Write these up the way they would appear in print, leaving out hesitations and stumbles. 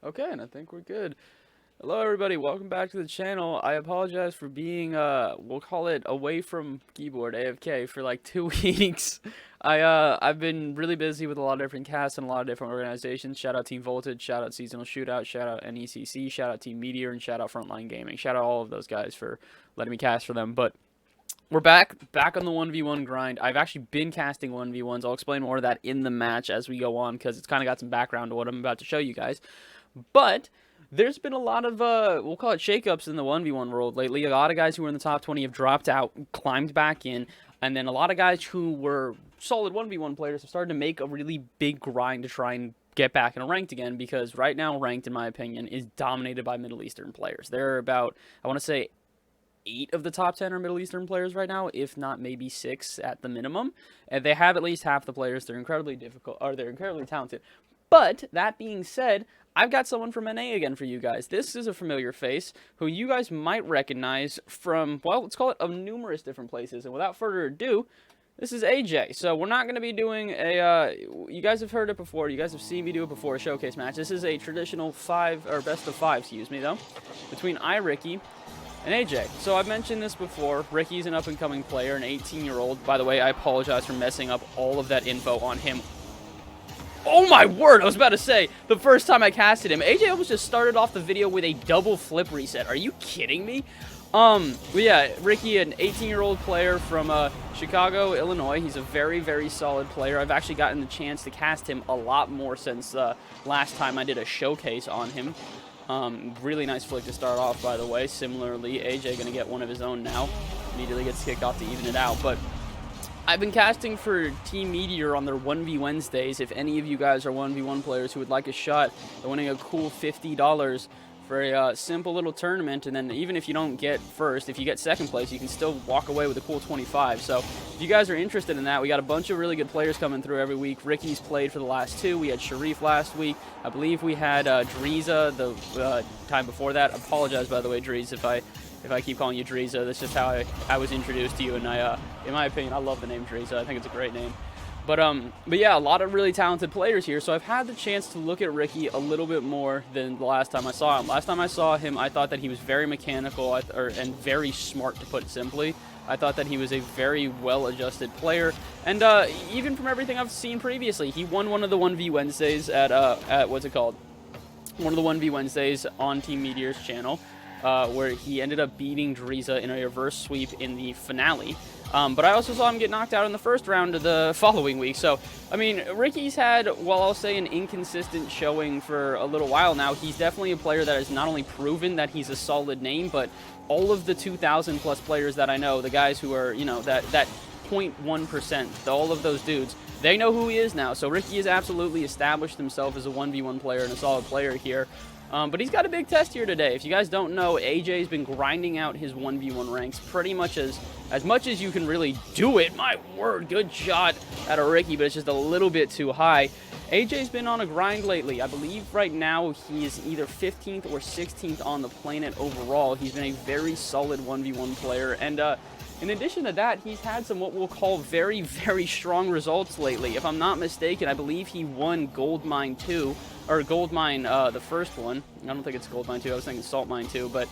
Okay, and I think we're good. Hello, everybody. Welcome back to the channel. I apologize for being, we'll call it away from keyboard, AFK, for like 2 weeks. I've been really busy with a lot of different casts and a lot of different organizations. Shout out Team Voltage, shout out Seasonal Shootout, shout out NECC, shout out Team Meteor, and shout out Frontline Gaming. Shout out all of those guys for letting me cast for them. But we're back on the 1v1 grind. I've actually been casting 1v1s. I'll explain more of that in the match as we go on, because it's kind of got some background to what I'm about to show you guys. But there's been a lot of, we'll call it shakeups in the 1v1 world lately. A lot of guys who were in the top 20 have dropped out, climbed back in, and then a lot of guys who were solid 1v1 players have started to make a really big grind to try and get back in a ranked again, because right now ranked, in my opinion, is dominated by Middle Eastern players. There are about, I want to say, 8 of the top 10 are Middle Eastern players right now, if not maybe 6 at the minimum. And they have at least half the players. They're incredibly difficult, or they're incredibly talented. But that being said, I've got someone from NA again for you guys. This is a familiar face who you guys might recognize from, well, let's call it of numerous different places. And without further ado, this is AJ. So we're not going to be doing a, you guys have heard it before. You guys have seen me do it before, a showcase match. This is a traditional best of 5, excuse me, though, between iRicky and AJ. So I've mentioned this before. Ricky's an up-and-coming player, an 18-year-old. By the way, I apologize for messing up all of that info on him. Oh my word, I was about to say, the first time I casted him, AJ almost just started off the video with a double flip reset. Are you kidding me? But yeah, Ricky, an 18-year-old player from Chicago, Illinois. He's a very, very solid player. I've actually gotten the chance to cast him a lot more since last time I did a showcase on him. Really nice flick to start off, by the way. Similarly, AJ gonna get one of his own now. Immediately gets kicked off to even it out, but I've been casting for Team Meteor on their 1v Wednesdays. If any of you guys are 1v1 players who would like a shot at winning a cool $50 for a simple little tournament, and then even if you don't get first, if you get second place, you can still walk away with a cool 25. So if you guys are interested in that, we got a bunch of really good players coming through every week. Ricky's played for the last 2. We had Sharif last week. I believe we had Dreeza the time before that. I apologize, by the way, Dreez, if I keep calling you Dreeza. That's just how I was introduced to you, and in my opinion, I love the name Dreeza. I think it's a great name. But yeah, a lot of really talented players here, so I've had the chance to look at Ricky a little bit more than the last time I saw him. Last time I saw him, I thought that he was very mechanical and very smart, to put it simply. I thought that he was a very well-adjusted player, and even from everything I've seen previously, he won one of the 1v Wednesdays at what's it called? One of the 1v Wednesdays on Team Meteor's channel, where he ended up beating Dreeza in a reverse sweep in the finale. But I also saw him get knocked out in the first round of the following week. So, I mean, Ricky's had, well, I'll say an inconsistent showing for a little while now. He's definitely a player that has not only proven that he's a solid name, but all of the 2,000 plus players that I know, the guys who are, you know, that 0.1%, all of those dudes, they know who he is now. So Ricky has absolutely established himself as a 1v1 player and a solid player here. But he's got a big test here today. If you guys don't know, AJ's been grinding out his 1v1 ranks pretty much as much as you can really do it. My word, good shot at a Ricky, but it's just a little bit too high. AJ's been on a grind lately. I believe right now he is either 15th or 16th on the planet overall. He's been a very solid 1v1 player, and in addition to that, he's had some what we'll call very, very strong results lately. If I'm not mistaken, I believe he won Gold Mine 2, or Gold Mine, the first one. I don't think it's Gold Mine 2, I was thinking Salt Mine 2, but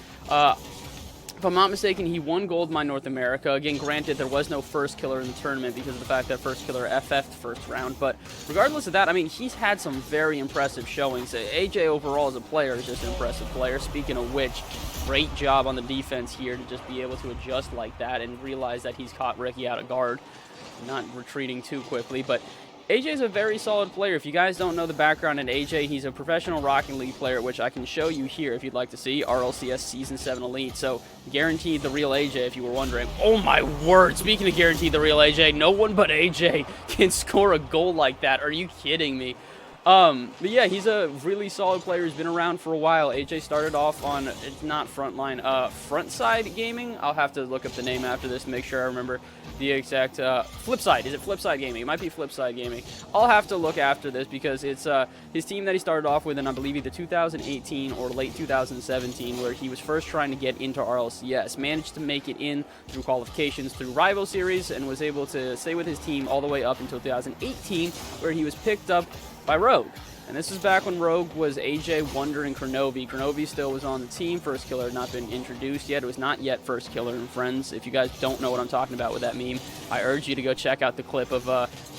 if I'm not mistaken, he won Gold Mine North America. Again, granted, there was no first killer in the tournament because of the fact that first killer FF'd first round, but regardless of that, I mean, he's had some very impressive showings. AJ overall as a player is just an impressive player. Speaking of which, great job on the defense here to just be able to adjust like that and realize that he's caught Ricky out of guard, not retreating too quickly. But AJ's a very solid player. If you guys don't know the background in AJ, he's a professional Rocket League player, which I can show you here if you'd like to see. RLCS Season 7 Elite. So, guaranteed the real AJ, if you were wondering. Oh my word! Speaking of guaranteed the real AJ, no one but AJ can score a goal like that. Are you kidding me? But yeah, he's a really solid player. He's been around for a while. AJ started off on, it's not Frontline, Frontside Gaming. I'll have to look up the name after this to make sure I remember the exact, Flipside. Is it Flipside Gaming? It might be Flipside Gaming. I'll have to look after this because it's, his team that he started off with in, I believe, either 2018 or late 2017, where he was first trying to get into RLCS. Managed to make it in through qualifications through Rival Series and was able to stay with his team all the way up until 2018, where he was picked up by Rogue. And this is back when Rogue was AJ, Wonder, and Kronovi. Kronovi still was on the team. First Killer had not been introduced yet. It was not yet First Killer and Friends. If you guys don't know what I'm talking about with that meme, I urge you to go check out the clip of,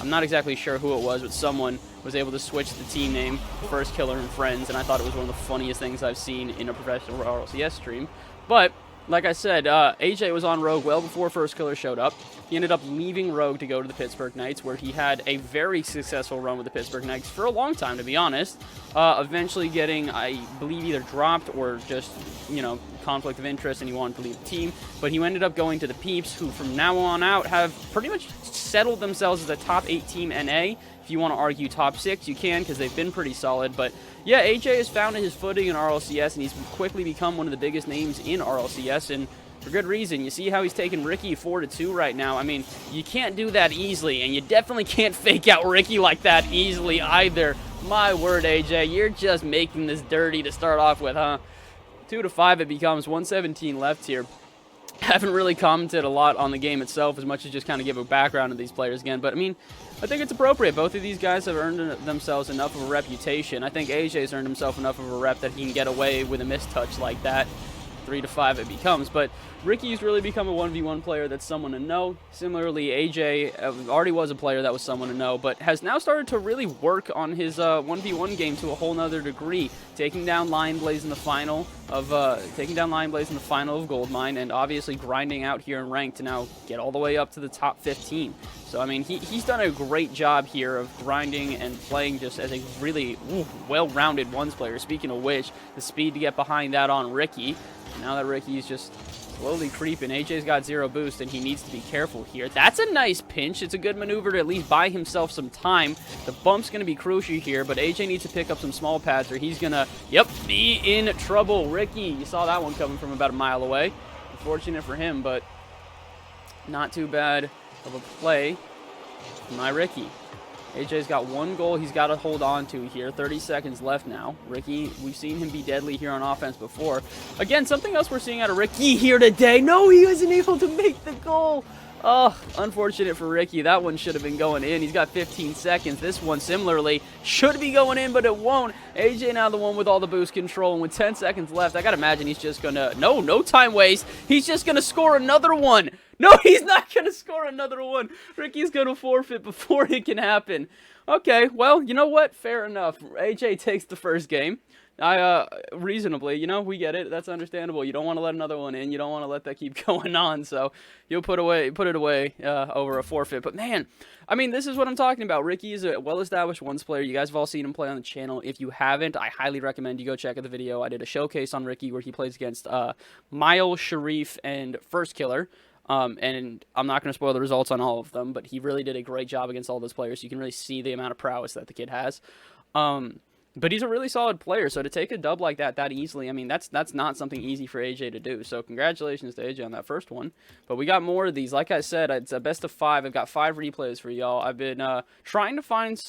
I'm not exactly sure who it was, but someone was able to switch the team name to First Killer and Friends, and I thought it was one of the funniest things I've seen in a professional RLCS stream. But like I said, AJ was on Rogue well before First Killer showed up. He ended up leaving Rogue to go to the Pittsburgh Knights, where he had a very successful run with the Pittsburgh Knights for a long time, to be honest. Eventually getting, I believe, either dropped or just, you know, conflict of interest, and he wanted to leave the team. But he ended up going to the Peeps, who from now on out have pretty much settled themselves as a top 8 team NA. If you want to argue top 6, you can, because they've been pretty solid. But yeah, AJ has found his footing in RLCS, and he's quickly become one of the biggest names in RLCS, and for good reason. You see how he's taking Ricky 4-2 right now. I mean, you can't do that easily, and you definitely can't fake out Ricky like that easily either. My word, AJ, you're just making this dirty to start off with, huh? 2-5 it becomes, 117 left here. Haven't really commented a lot on the game itself, as much as just kind of give a background of these players again, but I mean, I think it's appropriate. Both of these guys have earned themselves enough of a reputation. I think AJ's earned himself enough of a rep that he can get away with a mistouch like that. 3-5 it becomes, but Ricky's really become a 1v1 player that's someone to know. Similarly, AJ already was a player that was someone to know, but has now started to really work on his 1v1 game to a whole nother degree, taking down Lion Blaze in the final of Goldmine, and obviously grinding out here in rank to now get all the way up to the top 15. So I mean, he's done a great job here of grinding and playing just as a really well-rounded ones player. Speaking of which, the speed to get behind that on Ricky. Now that Ricky's just slowly creeping, AJ's got 0 boost, and he needs to be careful here. That's a nice pinch. It's a good maneuver to at least buy himself some time. The bump's going to be crucial here, but AJ needs to pick up some small pads, or he's going to, be in trouble. Ricky, you saw that one coming from about a mile away. Unfortunate for him, but not too bad of a play from iRicky. AJ's got 1 goal he's got to hold on to here. 30 seconds left now. Ricky, we've seen him be deadly here on offense before. Again, something else we're seeing out of Ricky here today. No, he wasn't able to make the goal. Oh, unfortunate for Ricky. That one should have been going in. He's got 15 seconds. This one, similarly, should be going in, but it won't. AJ now the one with all the boost control, and with 10 seconds left, I got to imagine he's just going to... No time waste. He's just going to score another one. No, he's not going to score another one. Ricky's going to forfeit before it can happen. Okay, well, you know what? Fair enough. AJ takes the first game. Reasonably, you know, we get it. That's understandable. You don't want to let another one in. You don't want to let that keep going on. So you'll put it away over a forfeit. But man, I mean, this is what I'm talking about. Ricky is a well-established ones player. You guys have all seen him play on the channel. If you haven't, I highly recommend you go check out the video. I did a showcase on Ricky where he plays against Mile, Sharif, and First Killer. And I'm not going to spoil the results on all of them, but he really did a great job against all those players. You can really see the amount of prowess that the kid has. But he's a really solid player, so to take a dub like that easily, I mean, that's not something easy for AJ to do. So congratulations to AJ on that first one. But we got more of these. Like I said, it's a best of 5. I've got 5 replays for y'all. I've been trying to find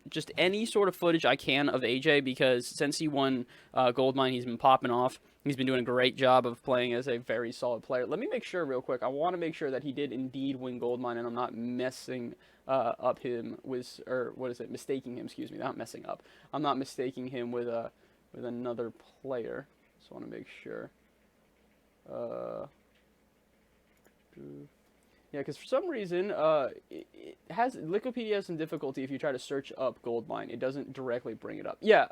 just any sort of footage I can of AJ, because since he won Goldmine, he's been popping off. He's been doing a great job of playing as a very solid player. Let me make sure real quick. I want to make sure that he did indeed win Goldmine, and I'm not messing up him with, or what is it? Mistaking him, excuse me. Not messing up. I'm not mistaking him with another player. Just want to make sure. Yeah, because for some reason, Wikipedia has some difficulty if you try to search up Goldmine. It doesn't directly bring it up. Yeah.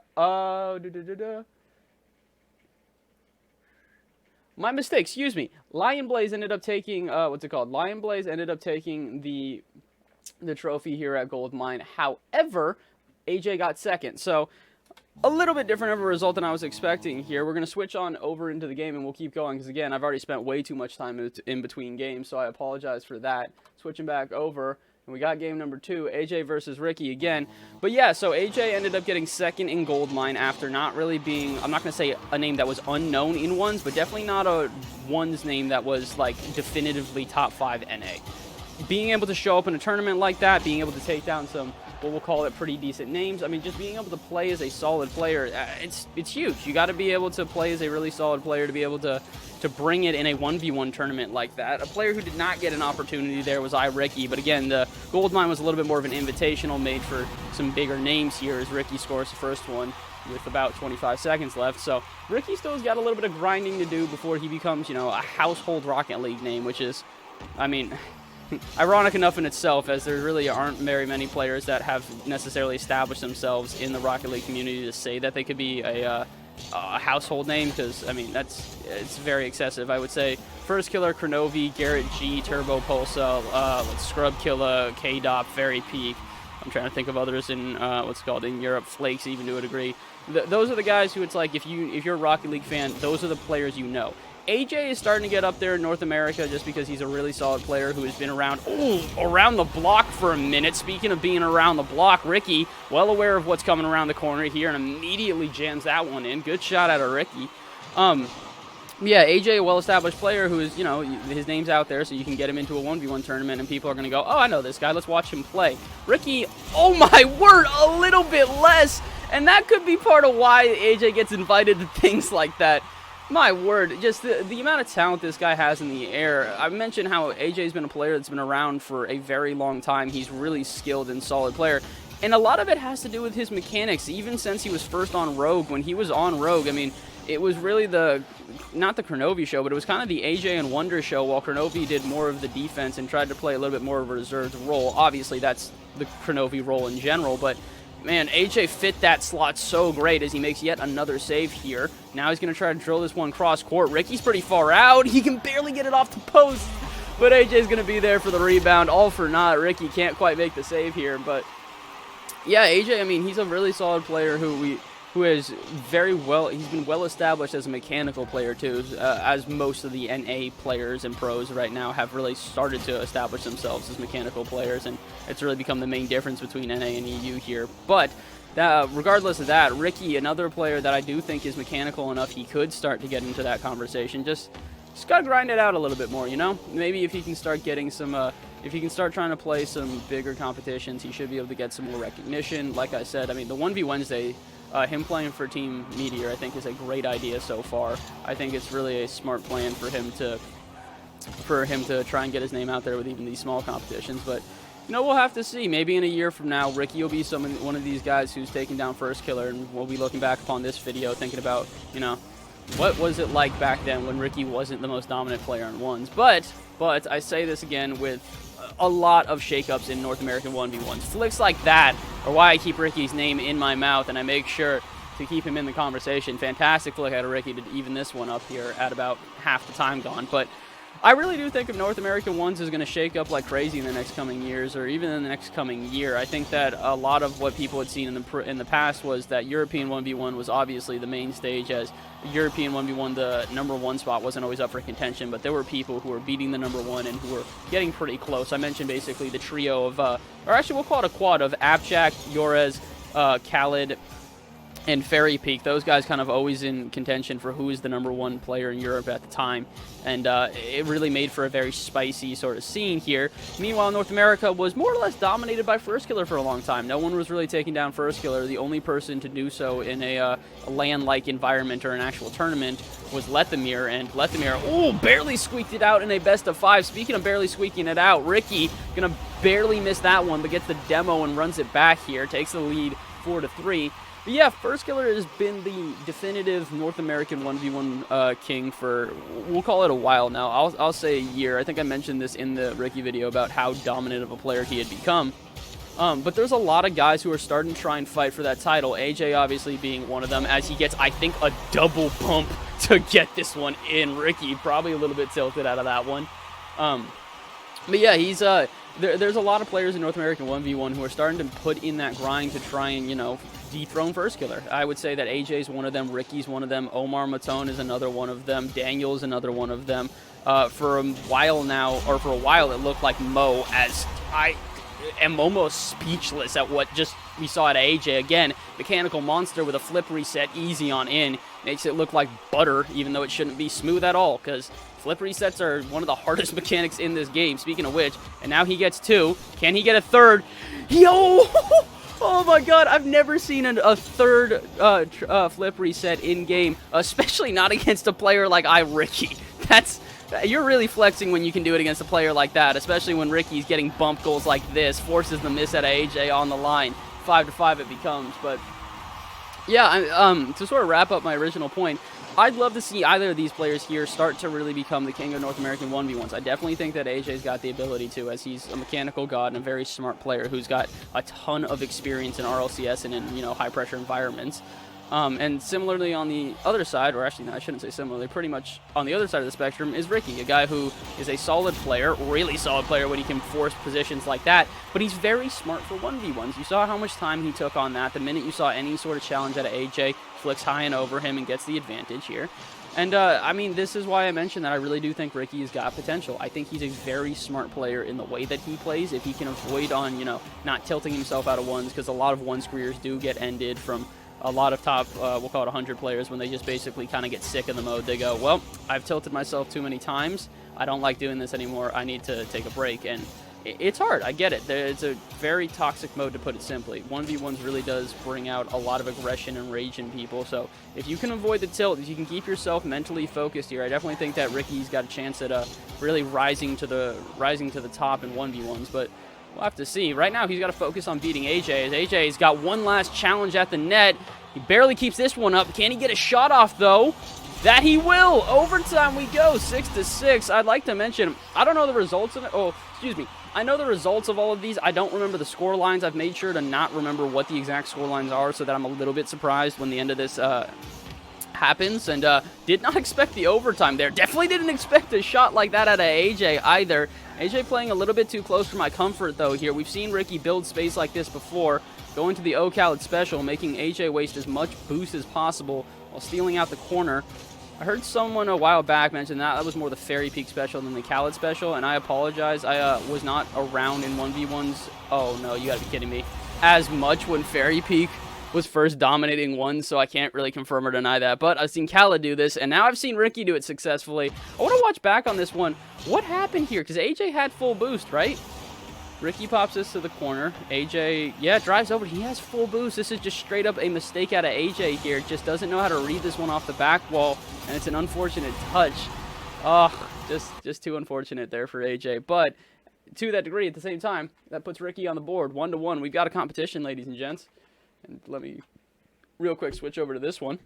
My mistake, excuse me. Lion Blaze ended up taking, Lion Blaze ended up taking the trophy here at Goldmine. However, AJ got second. So, a little bit different of a result than I was expecting here. We're going to switch on over into the game, and we'll keep going, because again, I've already spent way too much time in between games, so I apologize for that. Switching back over. And we got game number 2, AJ versus Ricky again. But yeah, so AJ ended up getting second in Goldmine after not really being, I'm not going to say a name that was unknown in ones, but definitely not a ones name that was like definitively top 5 NA. Being able to show up in a tournament like that, being able to take down some what we'll call it pretty decent names. I mean, just being able to play as a solid player, it's huge. You got to be able to play as a really solid player to be able to bring it in a 1v1 tournament like that. A player who did not get an opportunity there was iRicky, but again, the gold mine was a little bit more of an invitational made for some bigger names here as Ricky scores the first one with about 25 seconds left. So Ricky still's got a little bit of grinding to do before he becomes, you know, a household Rocket League name, which is, I mean, ironic enough in itself, as there really aren't very many players that have necessarily established themselves in the Rocket League community to say that they could be a household name, because, I mean, it's very excessive. I would say First Killer, Kronovi, Garrett G, Turbo Pulsa, Scrub Killer, K-Dop, Fairy Peak. I'm trying to think of others in, in Europe, Flakes even to a degree. Those are the guys who it's like, if you're a Rocket League fan, those are the players you know. AJ is starting to get up there in North America just because he's a really solid player who has been around the block for a minute. Speaking of being around the block, Ricky, well aware of what's coming around the corner here and immediately jams that one in. Good shot out of Ricky. Yeah, AJ, a well-established player who is, you know, his name's out there, so you can get him into a 1v1 tournament and people are going to go, oh, I know this guy, let's watch him play. Ricky, oh my word, a little bit less. And that could be part of why AJ gets invited to things like that. My word, just the amount of talent this guy has in the air. I mentioned how AJ's been a player that's been around for a very long time. He's really skilled and solid player. And a lot of it has to do with his mechanics, even since he was first on Rogue. When he was on Rogue, I mean, it was really not the Kronovi show, but it was kind of the AJ and Wonder show, while Kronovi did more of the defense and tried to play a little bit more of a reserved role. Obviously, that's the Kronovi role in general, but man, AJ fit that slot so great as he makes yet another save here. Now he's going to try to drill this one cross court. Ricky's pretty far out. He can barely get it off the post, but AJ's going to be there for the rebound. All for naught. Ricky can't quite make the save here, but yeah, AJ, I mean, he's a really solid player who is he's been well established as a mechanical player too, as most of the NA players and pros right now have really started to establish themselves as mechanical players, and it's really become the main difference between NA and EU here. But regardless of that, Ricky, another player that I do think is mechanical enough, he could start to get into that conversation. Just gotta grind it out a little bit more, you know? Maybe if he can start getting some, if he can start trying to play some bigger competitions, he should be able to get some more recognition. Like I said, I mean, the 1v Wednesday, him playing for Team Meteor, I think, is a great idea so far. I think it's really a smart plan for him to try and get his name out there with even these small competitions. But you know, we'll have to see. Maybe in a year from now, Ricky will be one of these guys who's taking down First Killer, and we'll be looking back upon this video thinking about, you know, what was it like back then when Ricky wasn't the most dominant player on ones. But I say this again, with a lot of shakeups in North American 1v1s. Flicks like that are why I keep Ricky's name in my mouth, and I make sure to keep him in the conversation. Fantastic flick out of Ricky to even this one up here at about half the time gone. But I really do think if North American ones is going to shake up like crazy in the next coming years, or even in the next coming year. I think that a lot of what people had seen in the past was that European 1v1 was obviously the main stage, as European 1v1, the #1 spot wasn't always up for contention, but there were people who were beating the #1 and who were getting pretty close. I mentioned basically the trio of, or actually we'll call it a quad of Abjack, Yorez, Khaled, and Fairy Peak. Those guys kind of always in contention for who is the #1 player in Europe at the time. And it really made for a very spicy sort of scene here. Meanwhile, North America was more or less dominated by First Killer for a long time. No one was really taking down First Killer. The only person to do so in a LAN-like environment or an actual tournament was Lethamir. And Lethamir, barely squeaked it out in a best-of-5. Speaking of barely squeaking it out, Ricky gonna barely miss that one, but gets the demo and runs it back here. Takes the lead 4-3. But yeah, First Killer has been the definitive North American 1v1 king for, we'll call it a while now. I'll say a year. I think I mentioned this in the Ricky video about how dominant of a player he had become. But there's a lot of guys who are starting to try and fight for that title. AJ obviously being one of them, as he gets, I think, a double bump to get this one in. Ricky probably a little bit tilted out of that one. But yeah, he's there's a lot of players in North American 1v1 who are starting to put in that grind to try and, you know, dethrone First Killer. I would say that AJ's one of them, Ricky's one of them, Omar Matone is another one of them, Daniel's another one of them. For a while now, or for a while, it looked like Mo, as I am almost speechless at what just we saw at AJ. Again, mechanical monster with a flip reset easy on in. Makes it look like butter, even though it shouldn't be smooth at all, because flip resets are one of the hardest mechanics in this game, speaking of which. And now he gets 2. Can he get a 3rd? Yo! Oh my god, I've never seen a third flip reset in-game, especially not against a player like iRicky. You're really flexing when you can do it against a player like that, especially when Ricky's getting bump goals like this, forces the miss out of AJ on the line. 5-5 it becomes, but yeah, to sort of wrap up my original point, I'd love to see either of these players here start to really become the king of North American 1v1s. I definitely think that AJ's got the ability to, as he's a mechanical god and a very smart player who's got a ton of experience in RLCS and in, you know, high-pressure environments. And similarly on the other side, or actually, no, I shouldn't say similarly, pretty much on the other side of the spectrum is Ricky, a guy who is a solid player, really solid player when he can force positions like that, but he's very smart for 1v1s. You saw how much time he took on that. The minute you saw any sort of challenge out of AJ, flicks high and over him and gets the advantage here. And, I mean, this is why I mentioned that I really do think Ricky has got potential. I think he's a very smart player in the way that he plays. If he can avoid on, you know, not tilting himself out of ones, because a lot of ones careers do get ended from a lot of top, we'll call it 100 players, when they just basically kind of get sick of the mode. They go, well, I've tilted myself too many times. I don't like doing this anymore. I need to take a break. And it's hard. I get it. It's a very toxic mode, to put it simply. 1v1s really does bring out a lot of aggression and rage in people. So if you can avoid the tilt, if you can keep yourself mentally focused here, I definitely think that Ricky's got a chance at really rising to the top in 1v1s. But we'll have to see. Right now, he's got to focus on beating AJ, as AJ's got one last challenge at the net. He barely keeps this one up. Can he get a shot off, though? That he will. Overtime we go, 6-6. I'd like to mention, I don't know the results of it. Oh, excuse me. I know the results of all of these. I don't remember the score lines. I've made sure to not remember what the exact score lines are so that I'm a little bit surprised when the end of this happens, and did not expect the overtime there. Definitely didn't expect a shot like that out of AJ either. AJ playing a little bit too close for my comfort, though, here. We've seen Ricky build space like this before, going to the O-Khaled special, making AJ waste as much boost as possible while stealing out the corner. I heard someone a while back mention that was more the Fairy Peak special than the Khaled special, and I apologize. I was not around in 1v1s. Oh, no, you gotta be kidding me. As much when Fairy Peak was first dominating ones, so I can't really confirm or deny that. But I've seen Khaled do this, and now I've seen Ricky do it successfully. I want to watch back on this one. What happened here? Because AJ had full boost, right? Ricky pops this to the corner. AJ, yeah, drives over. He has full boost. This is just straight up a mistake out of AJ here. Just doesn't know how to read this one off the back wall, and it's an unfortunate touch. Oh, just too unfortunate there for AJ. But to that degree, at the same time, that puts Ricky on the board, 1-1. We've got a competition, ladies and gents. And let me real quick switch over to this one.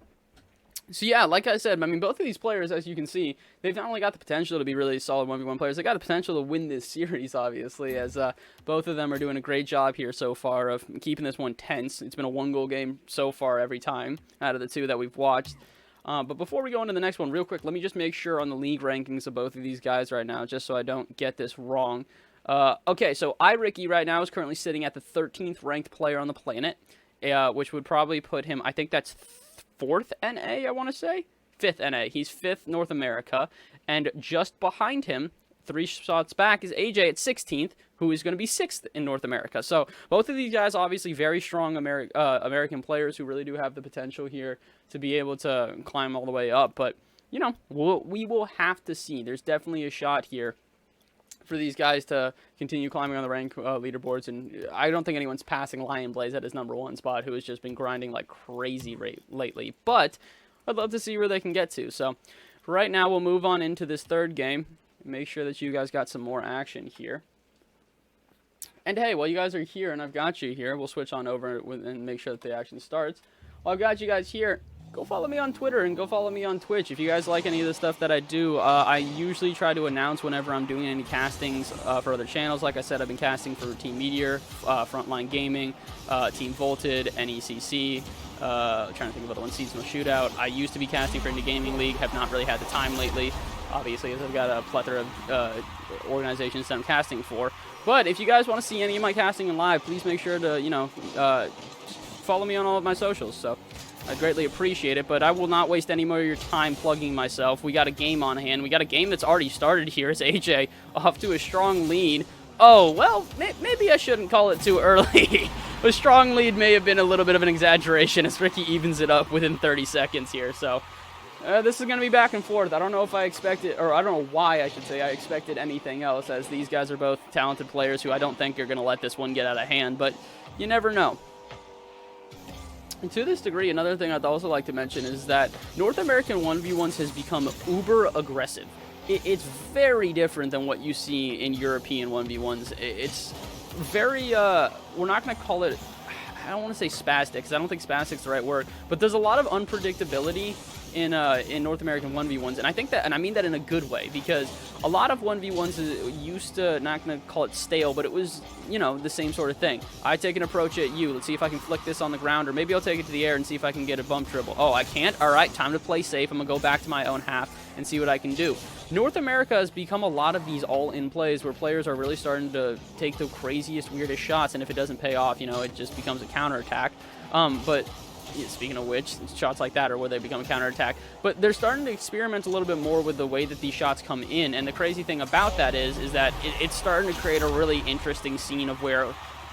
So yeah, like I said, I mean, both of these players, as you can see, they've not only got the potential to be really solid 1v1 players, they got the potential to win this series, obviously, as both of them are doing a great job here so far of keeping this one tense. It's been a one-goal game so far every time out of the two that we've watched. But before we go into the next one, real quick, let me just make sure on the league rankings of both of these guys right now, just so I don't get this wrong. Okay, so iRicky right now is currently sitting at the 13th ranked player on the planet, which would probably put him, I think that's 4th NA, I want to say? 5th NA. He's 5th North America. And just behind him, 3 shots back, is AJ at 16th, who is going to be 6th in North America. So both of these guys, obviously very strong American players who really do have the potential here to be able to climb all the way up. But, you know, we will have to see. There's definitely a shot here for these guys to continue climbing on the rank leaderboards, and I don't think anyone's passing Lion Blaze at his #1 spot, who has just been grinding like crazy lately, but I'd love to see where they can get to. So for right now, we'll move on into this third game, make sure that you guys got some more action here. And hey, while you guys are here and I've got you here, we'll switch on over and make sure that the action starts. While I've got you guys here, go follow me on Twitter and go follow me on Twitch. If you guys like any of the stuff that I do, I usually try to announce whenever I'm doing any castings for other channels. Like I said, I've been casting for Team Meteor, Frontline Gaming, Team Volted, NECC, trying to think of other ones, Seasonal Shootout. I used to be casting for Indie Gaming League, have not really had the time lately, obviously, as I've got a plethora of organizations that I'm casting for. But if you guys want to see any of my casting in live, please make sure to, you know, follow me on all of my socials. So I greatly appreciate it, but I will not waste any more of your time plugging myself. We got a game on hand. We got a game that's already started here. It's AJ off to a strong lead. Oh, well, maybe I shouldn't call it too early. A strong lead may have been a little bit of an exaggeration as Ricky evens it up within 30 seconds here. So this is going to be back and forth. I don't know if I expected, or I don't know why I should say I expected anything else, as these guys are both talented players who I don't think are going to let this one get out of hand, but you never know. And to this degree, another thing I'd also like to mention is that North American 1v1s has become uber aggressive. It's very different than what you see in European 1v1s. It's very, we're not going to call it, I don't want to say spastic, because I don't think spastic's the right word, but there's a lot of unpredictability in North American 1v1s, and I think that, and I mean that in a good way, because a lot of 1v1s used to, not going to call it stale, but it was, you know, the same sort of thing. I take an approach at you, let's see if I can flick this on the ground, or maybe I'll take it to the air and see if I can get a bump dribble. Oh, I can't? Alright, time to play safe. I'm going to go back to my own half and see what I can do. North America has become a lot of these all-in plays where players are really starting to take the craziest, weirdest shots, and if it doesn't pay off, you know, it just becomes a counterattack. But speaking of which, shots like that are where they become a counterattack. But they're starting to experiment a little bit more with the way that these shots come in. And the crazy thing about that is that it's starting to create a really interesting scene of where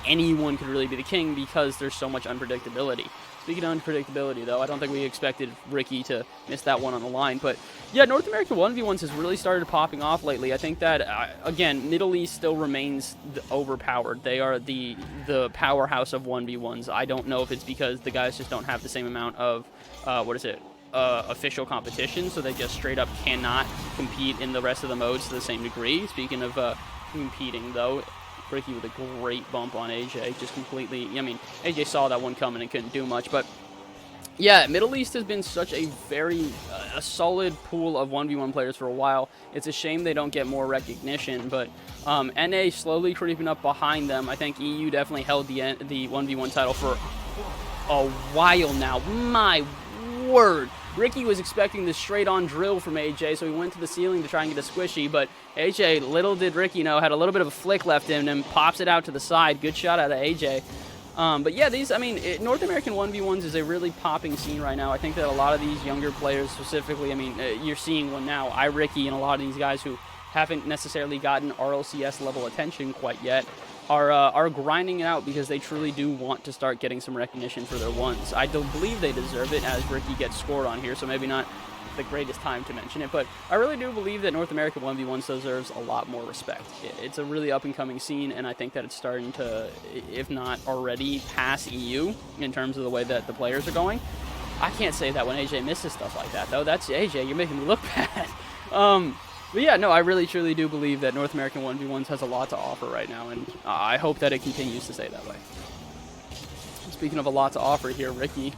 anyone could really be the king because there's so much unpredictability. Speaking of unpredictability, though, I don't think we expected Ricky to miss that one on the line. But, yeah, North American 1v1s has really started popping off lately. I think that, again, Middle East still remains overpowered. They are the powerhouse of 1v1s. I don't know if it's because the guys just don't have the same amount of, official competition, so they just straight up cannot compete in the rest of the modes to the same degree. Speaking of competing, though, Ricky with a great bump on AJ, just completely, I mean, AJ saw that one coming and couldn't do much, but yeah, Middle East has been such a very, a solid pool of 1v1 players for a while. It's a shame they don't get more recognition, but NA slowly creeping up behind them. I think EU definitely held the 1v1 title for a while now. My word. Ricky was expecting this straight-on drill from AJ, so he went to the ceiling to try and get a squishy, but AJ, little did Ricky know, had a little bit of a flick left in him, pops it out to the side. Good shot out of AJ. But yeah, these, I mean, North American 1v1s is a really popping scene right now. I think that a lot of these younger players specifically, I mean, you're seeing one now, iRicky and a lot of these guys who haven't necessarily gotten RLCS level attention quite yet, are grinding it out because they truly do want to start getting some recognition for their ones. I don't believe they deserve it as Ricky gets scored on here, so maybe not the greatest time to mention it, but I really do believe that North American 1v1s deserves a lot more respect. It's a really up-and-coming scene, and I think that it's starting to, if not already, pass EU in terms of the way that the players are going. I can't say that when AJ misses stuff like that, though. That's AJ, you're making me look bad. But yeah, no, I really truly do believe that North American 1v1s has a lot to offer right now, and I hope that it continues to stay that way. Speaking of a lot to offer here, Ricky,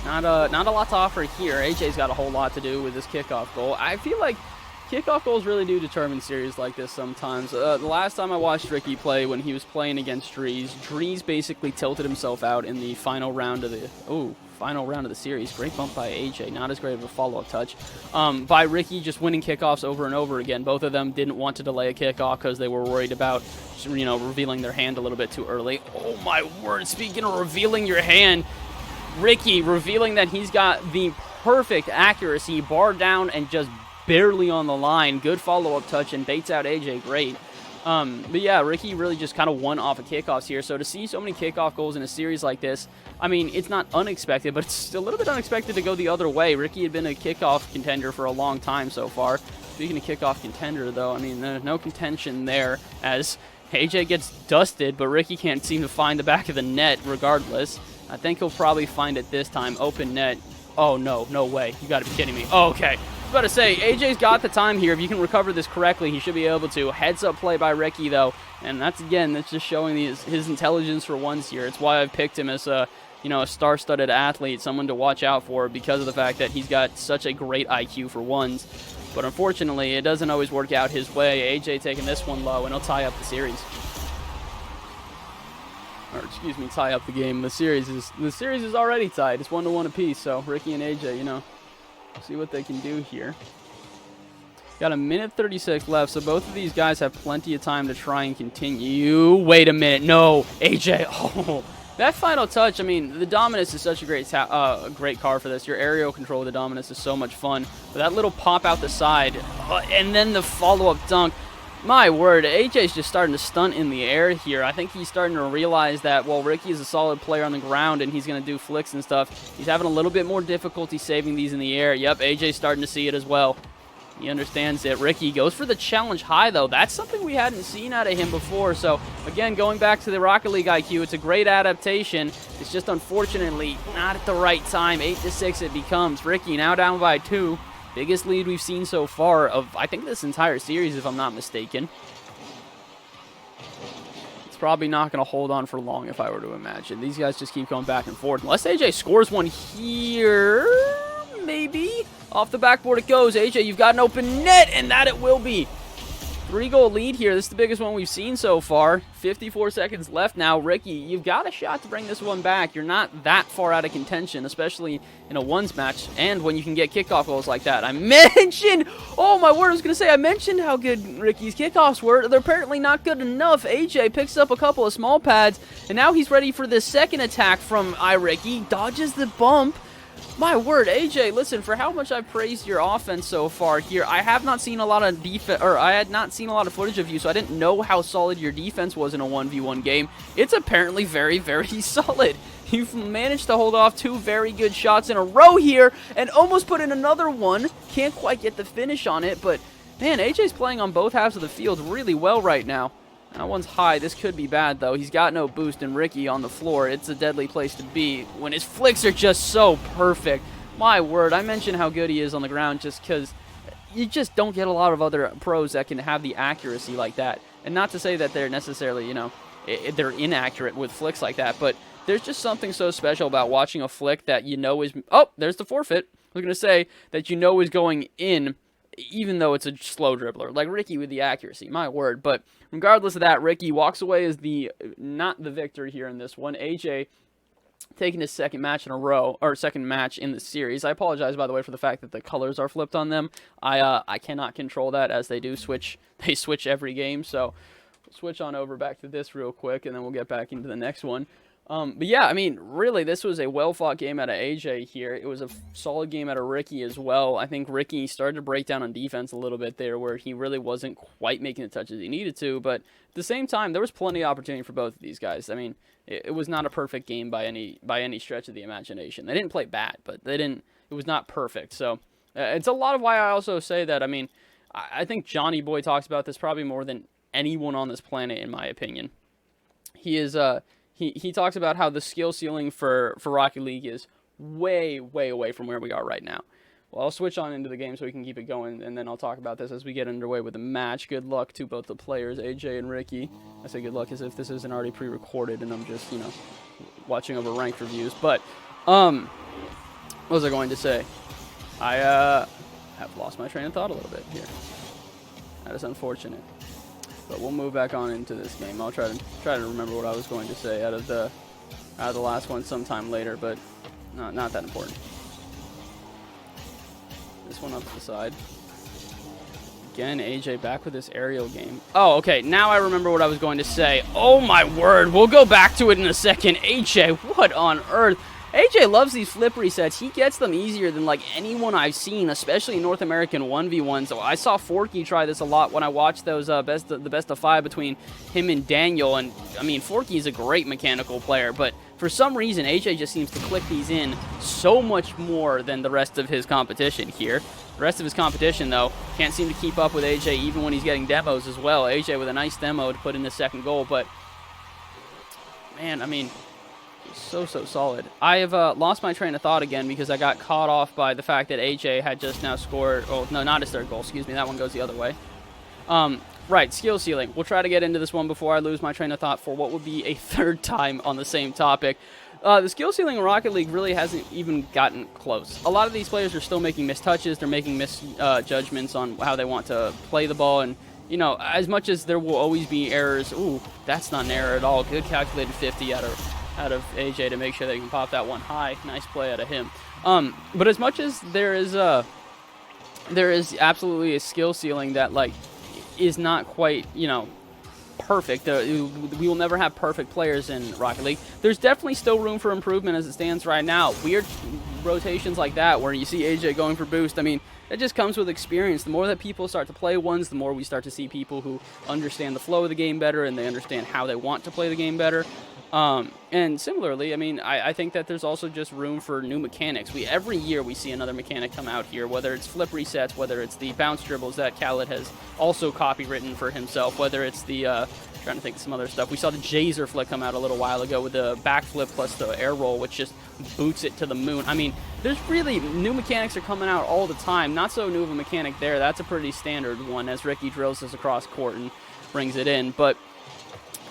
not a lot to offer here. AJ's got a whole lot to do with this kickoff goal. I feel like kickoff goals really do determine series like this sometimes. The last time I watched Ricky play, when he was playing against Drees basically tilted himself out in the final round of the series. Great bump by AJ, not as great of a follow-up touch. By Ricky just winning kickoffs over and over again. Both of them didn't want to delay a kickoff because they were worried about, you know, revealing their hand a little bit too early. Oh my word, speaking of revealing your hand, Ricky revealing that he's got the perfect accuracy, bar down and just barely on the line. Good follow-up touch and baits out AJ, great. But yeah, Ricky really just kind of won off of kickoffs here. So to see so many kickoff goals in a series like this, I mean, it's not unexpected, but it's a little bit unexpected to go the other way. Ricky had been a kickoff contender for a long time so far. Speaking of kickoff contender, though, I mean, there's no contention there as AJ gets dusted, but Ricky can't seem to find the back of the net regardless. I think he'll probably find it this time. Open net. Oh, no, no way. You got to be kidding me. Oh, okay. I was about to say, AJ's got the time here. If you can recover this correctly, he should be able to. Heads-up play by Ricky, though. And that's, again, that's just showing his intelligence for ones here. It's why I've picked him as a star-studded athlete, someone to watch out for because of the fact that he's got such a great IQ for ones. But unfortunately, it doesn't always work out his way. AJ taking this one low, and he'll tie up the series. Or, excuse me, tie up the game. The series is already tied. It's 1-1 apiece, so Ricky and AJ, you know, see what they can do here. Got a minute 36 left, so both of these guys have plenty of time to try and continue. Wait a minute. No, AJ. Oh, that final touch, I mean, the Dominus is such a great card for this. Your aerial control of the Dominus is so much fun. But that little pop out the side, and then the follow-up dunk. My word, AJ's just starting to stunt in the air here. I think he's starting to realize that, well, Ricky is a solid player on the ground and he's going to do flicks and stuff. He's having a little bit more difficulty saving these in the air. Yep, AJ's starting to see it as well. He understands it. Ricky goes for the challenge high, though. That's something we hadn't seen out of him before. So, again, going back to the Rocket League IQ, it's a great adaptation. It's just unfortunately not at the right time. 8-6 it becomes. Ricky now down by 2. Biggest lead we've seen so far of, I think, this entire series, if I'm not mistaken. It's probably not going to hold on for long, if I were to imagine. These guys just keep going back and forth. Unless AJ scores one here, maybe? Off the backboard it goes. AJ, you've got an open net, and that it will be. 3-goal lead here. This is the biggest one we've seen so far. 54 seconds left now. Ricky, you've got a shot to bring this one back. You're not that far out of contention, especially in a ones match, and when you can get kickoff goals like that. I mentioned, oh my word, I was going to say, I mentioned how good Ricky's kickoffs were. They're apparently not good enough. AJ picks up a couple of small pads, and now he's ready for this second attack from iRicky. Dodges the bump. My word, AJ, listen, for how much I've praised your offense so far here, I have not seen a lot of I had not seen a lot of footage of you, so I didn't know how solid your defense was in a 1v1 game. It's apparently very, very solid. You've managed to hold off 2 very good shots in a row here, and almost put in another one. Can't quite get the finish on it, but man, AJ's playing on both halves of the field really well right now. That one's high. This could be bad, though. He's got no boost, and Ricky on the floor. It's a deadly place to be when his flicks are just so perfect. My word, I mentioned how good he is on the ground just because you just don't get a lot of other pros that can have the accuracy like that. And not to say that they're necessarily, you know, they're inaccurate with flicks like that, but there's just something so special about watching a flick that you know is... Oh, there's the forfeit. I was going to say that you know is going in, even though it's a slow dribbler, like Ricky with the accuracy, my word. But regardless of that, Ricky walks away as not the victor here in this one. AJ taking his second match in a row, or second match in the series. I apologize, by the way, for the fact that the colors are flipped on them. I cannot control that, as they do switch. They switch every game, so we'll switch on over back to this real quick, and then we'll get back into the next one. But yeah, I mean, really, this was a well-fought game out of AJ here. It was a solid game out of Ricky as well. I think Ricky started to break down on defense a little bit there, where he really wasn't quite making the touches he needed to. But at the same time, there was plenty of opportunity for both of these guys. I mean, it was not a perfect game by any stretch of the imagination. They didn't play bad, but it was not perfect. So it's a lot of why I also say that. I mean, I think JohnnyBoi talks about this probably more than anyone on this planet, in my opinion. He talks about how the skill ceiling for Rocket League is way, way away from where we are right now. Well, I'll switch on into the game so we can keep it going, and then I'll talk about this as we get underway with the match. Good luck to both the players, AJ and Ricky. I say good luck as if this isn't already pre-recorded and I'm just, you know, watching over ranked reviews. But, what was I going to say? I have lost my train of thought a little bit here. That is unfortunate. But we'll move back on into this game. I'll try to remember what I was going to say out of the last one sometime later, but not that important. This one up to the side. Again, AJ back with this aerial game. Oh, okay. Now I remember what I was going to say. Oh my word. We'll go back to it in a second. AJ, what on earth? AJ loves these flip resets. He gets them easier than like anyone I've seen, especially in North American 1v1. So I saw Forky try this a lot when I watched those the best of 5 between him and Daniel. And I mean, Forky is a great mechanical player, but for some reason AJ just seems to click these in so much more than the rest of his competition here. The rest of his competition, though, can't seem to keep up with AJ even when he's getting demos as well. AJ with a nice demo to put in the second goal, but man, I mean, so solid. I have lost my train of thought again because I got caught off by the fact that AJ had just now scored. Oh, no, not his third goal. Excuse me. That one goes the other way. Right, skill ceiling. We'll try to get into this one before I lose my train of thought for what would be a third time on the same topic. The skill ceiling in Rocket League really hasn't even gotten close. A lot of these players are still making missed touches. They're making misjudgments on how they want to play the ball. And, you know, as much as there will always be errors. Ooh, that's not an error at all. Good calculated 50 out of AJ to make sure that he can pop that one high. Nice play out of him. But as much as there is absolutely a skill ceiling that, like, is not quite, you know, perfect. We will never have perfect players in Rocket League. There's definitely still room for improvement as it stands right now. Weird rotations like that where you see AJ going for boost, I mean, it just comes with experience. The more that people start to play ones, the more we start to see people who understand the flow of the game better and they understand how they want to play the game better. And similarly, I mean, I think that there's also just room for new mechanics. Every year we see another mechanic come out here, whether it's flip resets, whether it's the bounce dribbles that Khaled has also copywritten for himself, whether it's the, trying to think of some other stuff. We saw the Jazer flick come out a little while ago with the backflip plus the air roll, which just boots it to the moon. I mean, there's really new mechanics are coming out all the time. Not so new of a mechanic there. That's a pretty standard one as Ricky drills this across court and brings it in. But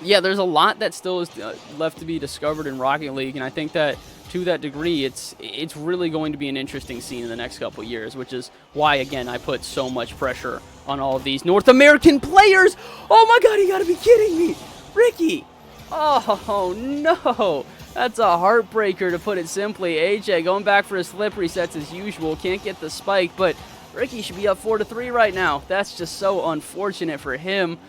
yeah, there's a lot that still is left to be discovered in Rocket League, and I think that to that degree, it's really going to be an interesting scene in the next couple years, which is why, again, I put so much pressure on all of these North American players. Oh my God, you gotta be kidding me. Ricky. Oh no. That's a heartbreaker, to put it simply. AJ going back for his flip resets as usual. Can't get the spike, but Ricky should be up 4-3 right now. That's just so unfortunate for him.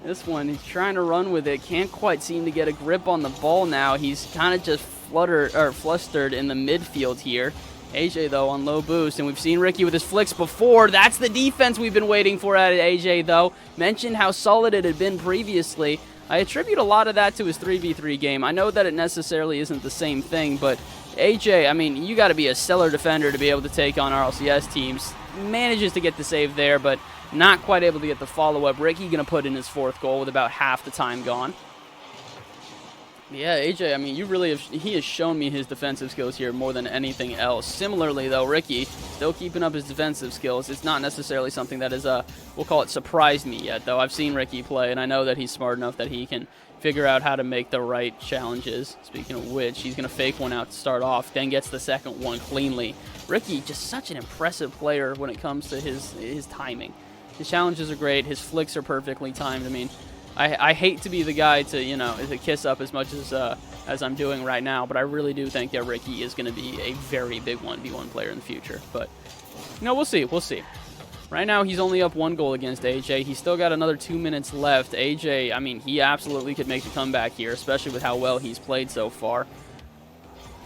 This one, he's trying to run with it. Can't quite seem to get a grip on the ball now. He's kind of just flustered in the midfield here. AJ, though, on low boost. And we've seen Ricky with his flicks before. That's the defense we've been waiting for out of AJ, though. Mentioned how solid it had been previously. I attribute a lot of that to his 3v3 game. I know that it necessarily isn't the same thing, but AJ, I mean, you got to be a stellar defender to be able to take on RLCS teams. Manages to get the save there, but not quite able to get the follow-up. Ricky going to put in his 4th goal with about half the time gone. Yeah, AJ, I mean, he has shown me his defensive skills here more than anything else. Similarly, though, Ricky still keeping up his defensive skills. It's not necessarily something that is, we'll call it, surprised me yet, though. I've seen Ricky play, and I know that he's smart enough that he can figure out how to make the right challenges. Speaking of which, he's going to fake one out to start off, then gets the second one cleanly. Ricky, just such an impressive player when it comes to his timing. His challenges are great. His flicks are perfectly timed. I mean, I hate to be the guy to kiss up as much as I'm doing right now, but I really do think that Ricky is going to be a very big 1v1 player in the future. But we'll see. We'll see. Right now, he's only up 1 goal against AJ. He's still got another 2 minutes left. AJ, I mean, he absolutely could make the comeback here, especially with how well he's played so far.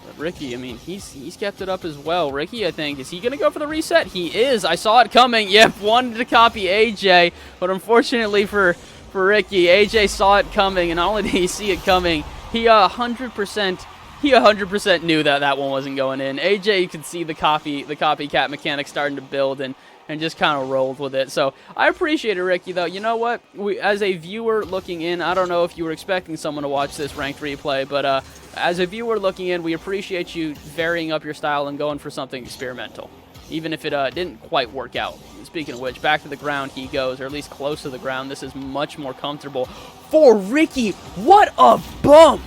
But Ricky, I mean, he's kept it up as well. Ricky, I think, is he going to go for the reset? He is. I saw it coming. Yep, wanted to copy AJ, but unfortunately for Ricky, AJ saw it coming, and not only did he see it coming, he 100% knew that one wasn't going in. AJ, you could see the copycat mechanic starting to build, and just kind of rolled with it. So I appreciate it, Ricky, though. You know what? As a viewer looking in, I don't know if you were expecting someone to watch this ranked replay, but as a viewer looking in, we appreciate you varying up your style and going for something experimental, even if it didn't quite work out. Speaking of which, back to the ground he goes, or at least close to the ground. This is much more comfortable for Ricky. What a bump!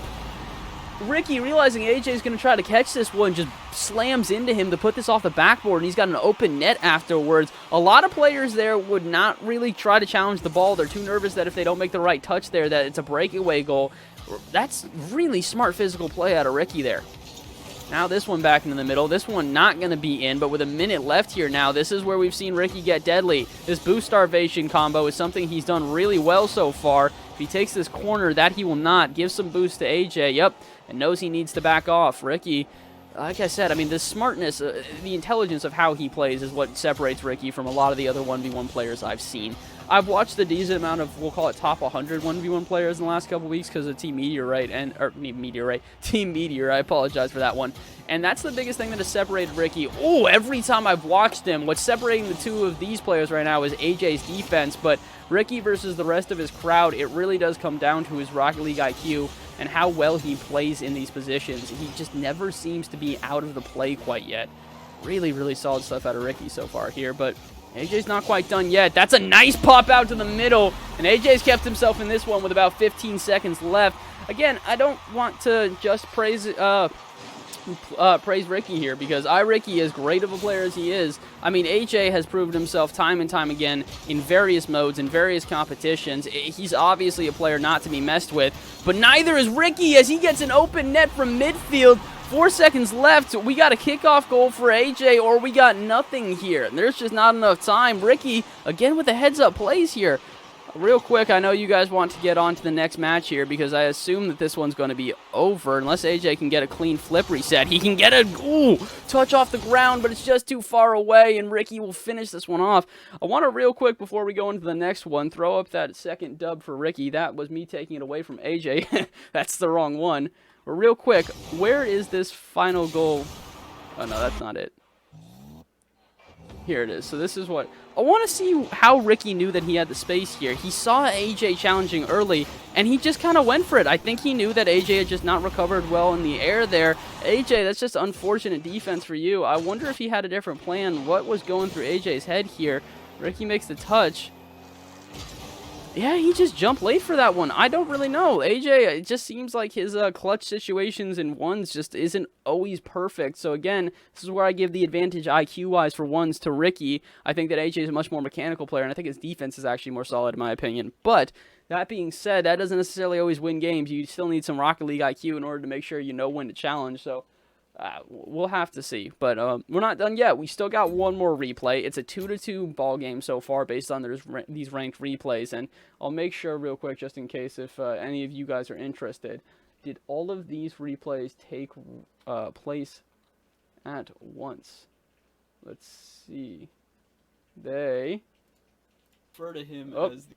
Ricky, realizing AJ is going to try to catch this one, just slams into him to put this off the backboard, and he's got an open net afterwards. A lot of players there would not really try to challenge the ball. They're too nervous that if they don't make the right touch there, that it's a breakaway goal. That's really smart physical play out of Ricky there. Now this one back into the middle. This one not going to be in, but with a minute left here now, this is where we've seen Ricky get deadly. This boost starvation combo is something he's done really well so far. If he takes this corner, that he will not. Give some boost to AJ, yep, and knows he needs to back off. Ricky, like I said, I mean, the smartness, the intelligence of how he plays is what separates Ricky from a lot of the other 1v1 players I've seen. I've watched a decent amount of, we'll call it top 100 1v1 players in the last couple weeks because of Team Meteor, I apologize for that one. And that's the biggest thing that has separated Ricky. Oh, every time I've watched him, what's separating the two of these players right now is AJ's defense, but Ricky versus the rest of his crowd, it really does come down to his Rocket League IQ and how well he plays in these positions. He just never seems to be out of the play quite yet. Really, really solid stuff out of Ricky so far here, but AJ's not quite done yet. That's a nice pop out to the middle, and AJ's kept himself in this one with about 15 seconds left. Again, I don't want to just praise Ricky here, because iRicky, as great of a player as he is, I mean, AJ has proven himself time and time again in various modes, in various competitions. He's obviously a player not to be messed with, but neither is Ricky as he gets an open net from midfield. 4 seconds left. We got a kickoff goal for AJ, or we got nothing here. There's just not enough time. Ricky, again with the heads-up plays here. Real quick, I know you guys want to get on to the next match here because I assume that this one's going to be over. Unless AJ can get a clean flip reset. He can get a touch off the ground, but it's just too far away, and Ricky will finish this one off. I want to real quick, before we go into the next one, throw up that second dub for Ricky. That was me taking it away from AJ. That's the wrong one. But real quick, where is this final goal? Oh, no, that's not it. Here it is. So this is what... I want to see how Ricky knew that he had the space here. He saw AJ challenging early, and he just kind of went for it. I think he knew that AJ had just not recovered well in the air there. AJ, that's just unfortunate defense for you. I wonder if he had a different plan. What was going through AJ's head here? Ricky makes the touch. Yeah, he just jumped late for that one. I don't really know. AJ, it just seems like his clutch situations in ones just isn't always perfect. So again, this is where I give the advantage IQ-wise for ones to Ricky. I think that AJ is a much more mechanical player, and I think his defense is actually more solid in my opinion. But that being said, that doesn't necessarily always win games. You still need some Rocket League IQ in order to make sure you know when to challenge. So we'll have to see, but we're not done yet. We still got one more replay. It's a 2-2 ball game so far based on these ranked replays, and I'll make sure real quick just in case if any of you guys are interested. Did all of these replays take place at once? Let's see. They refer to him as...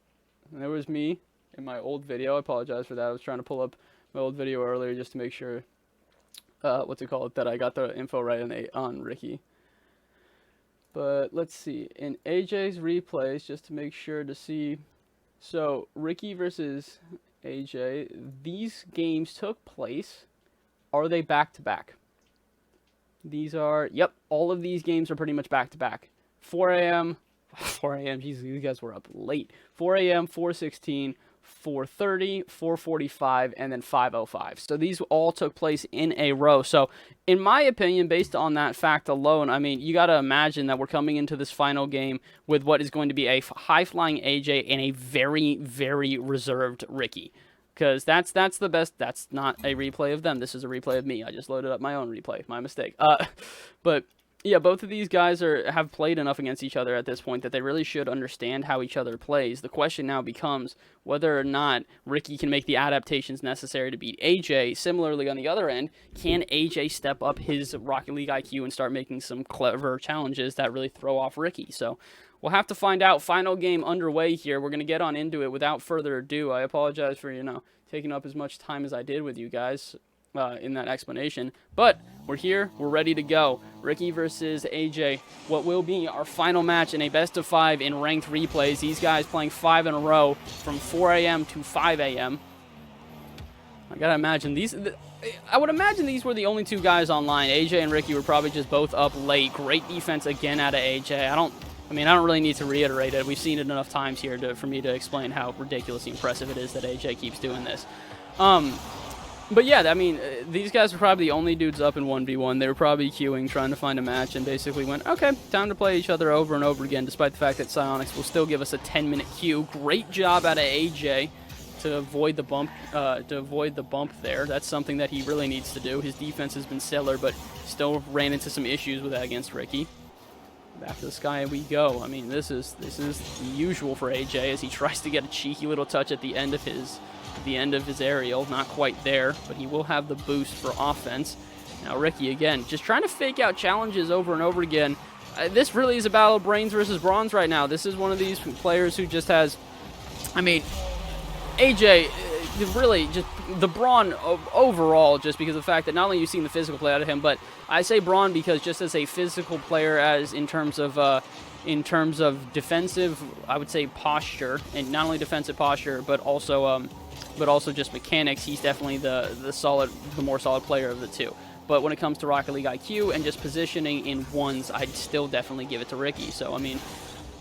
There was me in my old video. I apologize for that. I was trying to pull up my old video earlier just to make sure that I got the info right on Ricky. But let's see, in AJ's replays, just to make sure to see, so Ricky versus AJ, these games took place, are they back-to-back? These are, yep, all of these games are pretty much back-to-back. 4 a.m., jeez, you guys were up late. 4 a.m., 4:16, 4:30, 4:45, and then 5:05. So these all took place in a row. So in my opinion, based on that fact alone, I mean, you got to imagine that we're coming into this final game with what is going to be a high-flying AJ and a very, very reserved Ricky. Because that's the best. That's not a replay of them. This is a replay of me. I just loaded up my own replay. My mistake. But... yeah, both of these guys have played enough against each other at this point that they really should understand how each other plays. The question now becomes whether or not Ricky can make the adaptations necessary to beat AJ. Similarly, on the other end, can AJ step up his Rocket League IQ and start making some clever challenges that really throw off Ricky? So we'll have to find out. Final game underway here. We're going to get on into it without further ado. I apologize for, taking up as much time as I did with you guys in that explanation, but we're here, we're ready to go. Ricky versus AJ, what will be our final match in a best of 5 in ranked replays. These guys playing 5 in a row from 4 a.m. to 5 a.m. I gotta imagine I would imagine these were the only two guys online. AJ and Ricky were probably just both up late. Great defense again out of AJ. I don't really need to reiterate it. We've seen it enough times here for me to explain how ridiculously impressive it is that AJ keeps doing this. But yeah, I mean, these guys were probably the only dudes up in 1v1. They were probably queuing, trying to find a match, and basically went, okay, time to play each other over and over again, despite the fact that Psyonix will still give us a 10-minute queue. Great job out of AJ to avoid the bump there. That's something that he really needs to do. His defense has been stellar, but still ran into some issues with that against Ricky. Back to the sky we go. I mean, this is the usual for AJ as he tries to get a cheeky little touch at the end of his aerial. Not quite there, but he will have the boost for offense. Now Ricky again, just trying to fake out challenges over and over again. This really is a battle of brains versus bronze right now. This is one of these players who just has, I mean, AJ, really just the brawn overall, just because of the fact that not only you've seen the physical play out of him, but I say brawn because just as a physical player, as in terms of defensive, I would say posture, and not only defensive posture, but also just mechanics. He's definitely the more solid player of the two. But when it comes to Rocket League IQ and just positioning in ones, I'd still definitely give it to Ricky. So I mean,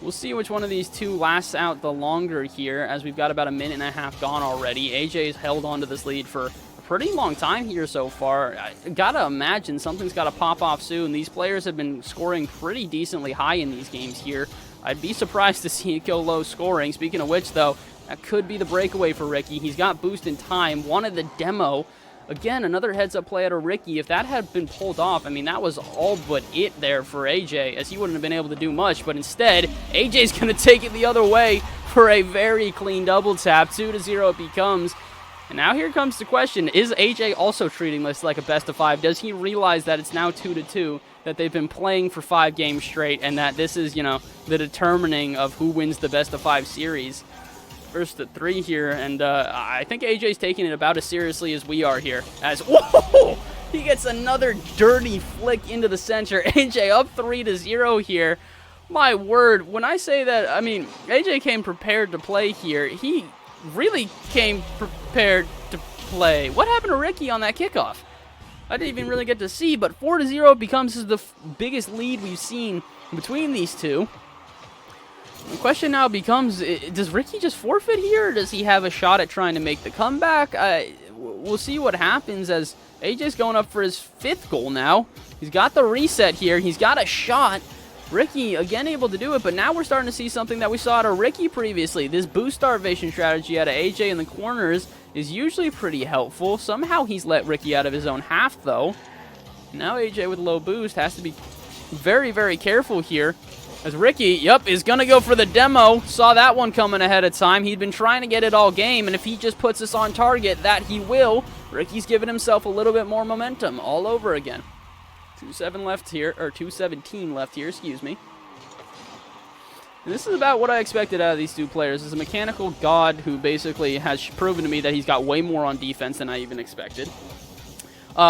we'll see which one of these two lasts out the longer here, as we've got about a minute and a half gone already. AJ's held on to this lead for a pretty long time here so far. I gotta imagine something's gotta pop off soon. These players have been scoring pretty decently high in these games here. I'd be surprised to see it go low scoring. Speaking of which, though, that could be the breakaway for Ricky. He's got boost in time, wanted the demo. Again, another heads-up play out of Ricky. If that had been pulled off, I mean, that was all but it there for AJ, as he wouldn't have been able to do much. But instead, AJ's going to take it the other way for a very clean double tap. 2-0 it becomes. And now here comes the question, is AJ also treating this like a best of 5? Does he realize that it's now 2-2, that they've been playing for 5 games straight, and that this is, you know, the determining of who wins the best of 5 series? First to 3 here, and I think AJ's taking it about as seriously as we are here. As, whoa! He gets another dirty flick into the center. AJ up 3-0 here. My word, when I say that, I mean, AJ came prepared to play here. He really came prepared to play. What happened to Ricky on that kickoff? I didn't even really get to see, but 4-0 becomes the biggest lead we've seen between these two. The question now becomes, does Ricky just forfeit here, or does he have a shot at trying to make the comeback? We'll see what happens, as AJ's going up for his 5th goal now. He's got the reset here. He's got a shot. Ricky, again, able to do it, but now we're starting to see something that we saw out of Ricky previously. This boost starvation strategy out of AJ in the corners is usually pretty helpful. Somehow he's let Ricky out of his own half, though. Now AJ with low boost has to be very, very careful here. As Ricky, is going to go for the demo. Saw that one coming ahead of time. He'd been trying to get it all game, and if he just puts this on target, that he will. Ricky's giving himself a little bit more momentum all over again. 2-7 left here, or 2:17 left here, excuse me. And this is about what I expected out of these two players. This is a mechanical god who basically has proven to me that he's got way more on defense than I even expected.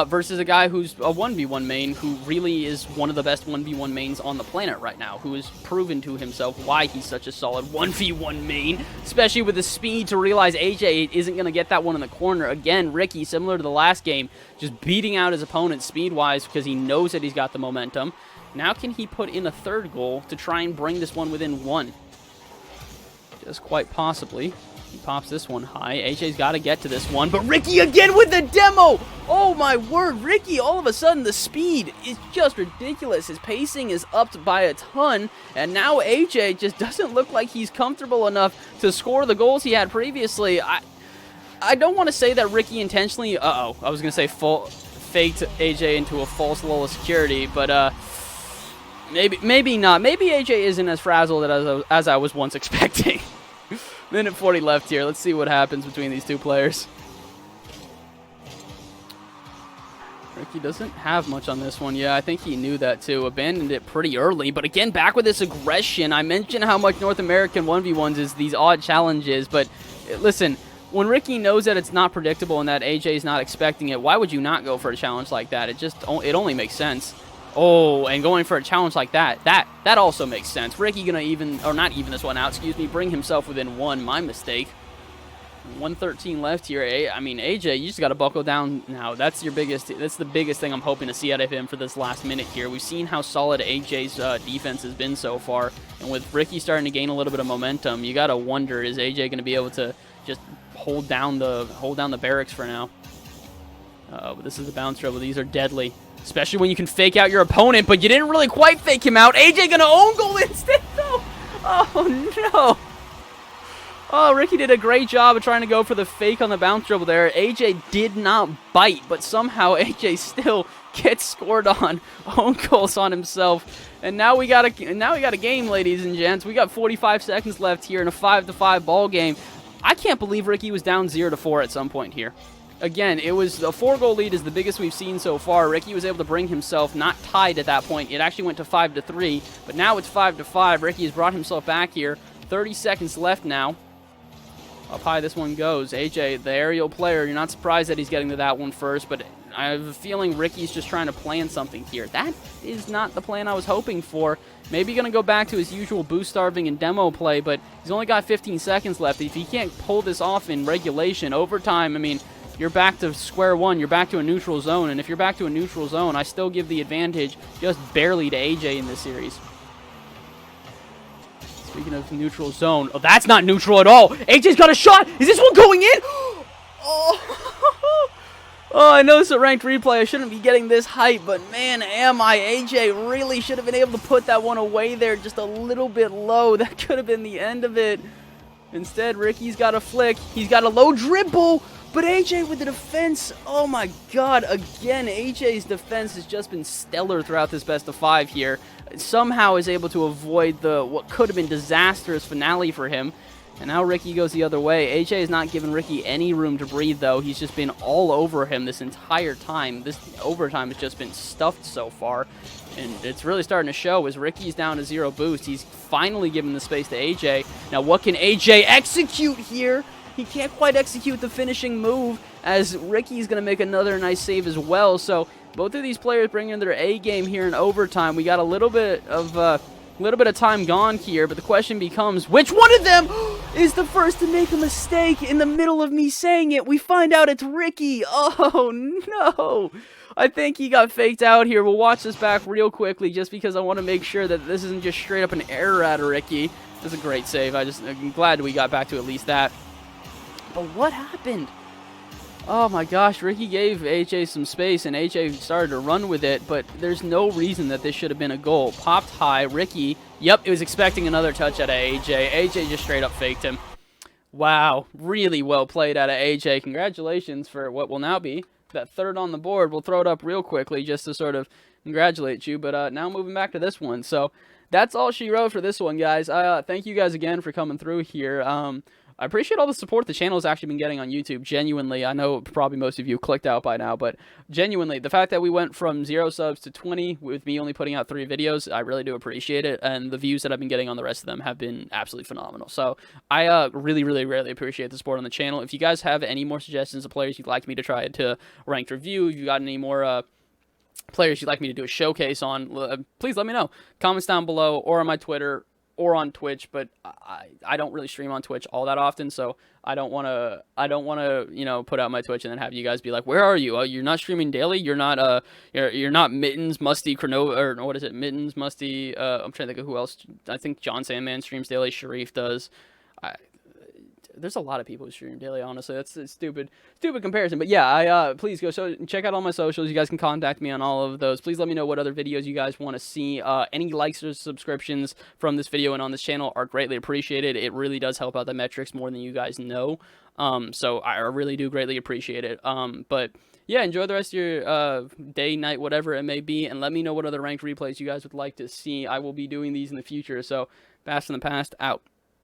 Versus a guy who's a 1v1 main who really is one of the best 1v1 mains on the planet right now, who has proven to himself why he's such a solid 1v1 main, especially with the speed to realize AJ isn't going to get that one in the corner. Again, Ricky, similar to the last game, just beating out his opponent speed-wise because he knows that he's got the momentum. Now can he put in a 3rd goal to try and bring this one within 1? Just quite possibly. He pops this one high. AJ's got to get to this one, but Ricky again with the demo! Oh my word, Ricky, all of a sudden the speed is just ridiculous. His pacing is upped by a ton, and now AJ just doesn't look like he's comfortable enough to score the goals he had previously. I don't want to say that Ricky intentionally, I was going to say faked AJ into a false lull of security, but maybe not. Maybe AJ isn't as frazzled as I was once expecting. Minute 40 left here. Let's see what happens between these two players. Ricky doesn't have much on this one. Yeah, I think he knew that too. Abandoned it pretty early, but again, back with this aggression. I mentioned how much North American 1v1s is these odd challenges, but listen, when Ricky knows that it's not predictable and that AJ is not expecting it, why would you not go for a challenge like that? It only makes sense. Oh, and going for a challenge like that also makes sense. Ricky gonna not even this one out, excuse me, bring himself within 1. My mistake. 1:13 left here. I mean, AJ, you just got to buckle down now. That's the biggest thing I'm hoping to see out of him for this last minute here. We've seen how solid AJ's defense has been so far, and with Ricky starting to gain a little bit of momentum, you got to wonder, is AJ going to be able to just hold down the barracks for now? But this is the bounce dribble. These are deadly, especially when you can fake out your opponent, but you didn't really quite fake him out. AJ going to own goal instead, though. Oh, no. Oh, Ricky did a great job of trying to go for the fake on the bounce dribble there. AJ did not bite, but somehow AJ still gets scored on, own goals on himself. And now we got a game, ladies and gents. We got 45 seconds left here in a 5-5 ball game. I can't believe Ricky was down 0-4 at some point here. Again, it was a 4-goal lead is the biggest we've seen so far. Ricky was able to bring himself not tied at that point. It actually went to 5-3, but now it's 5-5. Ricky has brought himself back here. 30 seconds left now. Up high this one goes. AJ, the aerial player, you're not surprised that he's getting to that one first, but I have a feeling Ricky's just trying to plan something here. That is not the plan I was hoping for. Maybe going to go back to his usual boost starving and demo play, but he's only got 15 seconds left. If he can't pull this off in regulation, overtime, I mean, you're back to square one. You're back to a neutral zone, and if you're back to a neutral zone, I still give the advantage just barely to AJ in this series. Speaking of neutral zone, oh, that's not neutral at all. AJ's got a shot. Is this one going in? Oh, oh, I know it's a ranked replay. I shouldn't be getting this hype, but man, am I. AJ really should have been able to put that one away there just a little bit low. That could have been the end of it. Instead, Ricky's got a flick. He's got a low dribble, but AJ with the defense. Oh my God, again, AJ's defense has just been stellar throughout this best of 5 here. Somehow is able to avoid what could have been disastrous finale for him. And now Ricky goes the other way. AJ is not giving Ricky any room to breathe, though. He's just been all over him this entire time. This overtime has just been stuffed so far. And it's really starting to show as Ricky's down to 0 boost. He's finally giving the space to AJ. Now, what can AJ execute here? He can't quite execute the finishing move as Ricky's going to make another nice save as well. So both of these players bringing their A game here in overtime. We got a little bit of time gone here, but the question becomes, which one of them is the first to make a mistake? In the middle of me saying it, we find out it's Ricky. Oh, no. I think he got faked out here. We'll watch this back real quickly just because I want to make sure that this isn't just straight up an error out of Ricky. That's a great save. I'm glad we got back to at least that. But what happened? Oh my gosh, Ricky gave AJ some space and AJ started to run with it, but there's no reason that this should have been a goal. Popped high, Ricky, yep, he was expecting another touch out of AJ. AJ just straight up faked him. Wow, really well played out of AJ. Congratulations for what will now be that third on the board. We'll throw it up real quickly just to sort of congratulate you, but now moving back to this one. So that's all she wrote for this one, guys. Thank you guys again for coming through here. I appreciate all the support the channel has actually been getting on YouTube. Genuinely, I know probably most of you clicked out by now, but genuinely, the fact that we went from 0 subs to 20 with me only putting out 3 videos, I really do appreciate it, and the views that I've been getting on the rest of them have been absolutely phenomenal. So I really appreciate the support on the channel. If you guys have any more suggestions of players you'd like me to try to ranked review, if you got any more players you'd like me to do a showcase on, please let me know. Comments down below or on my Twitter or on Twitch, but I don't really stream on Twitch all that often, so I don't want to you know, put out my Twitch and then have you guys be like, where are you? Oh, you're not streaming daily? You're not you're not Mittens, Musty, or what is it? Mittens, Musty, I'm trying to think of who else. I think John Sandman streams daily, Sharif does. There's a lot of people who stream daily, honestly. That's a stupid comparison. But yeah, please go check out all my socials. You guys can contact me on all of those. Please let me know what other videos you guys want to see. Any likes or subscriptions from this video and on this channel are greatly appreciated. It really does help out the metrics more than you guys know. So I really do greatly appreciate it. But yeah, enjoy the rest of your day, night, whatever it may be, and let me know what other ranked replays you guys would like to see. I will be doing these in the future. So, Fast in the Past, out.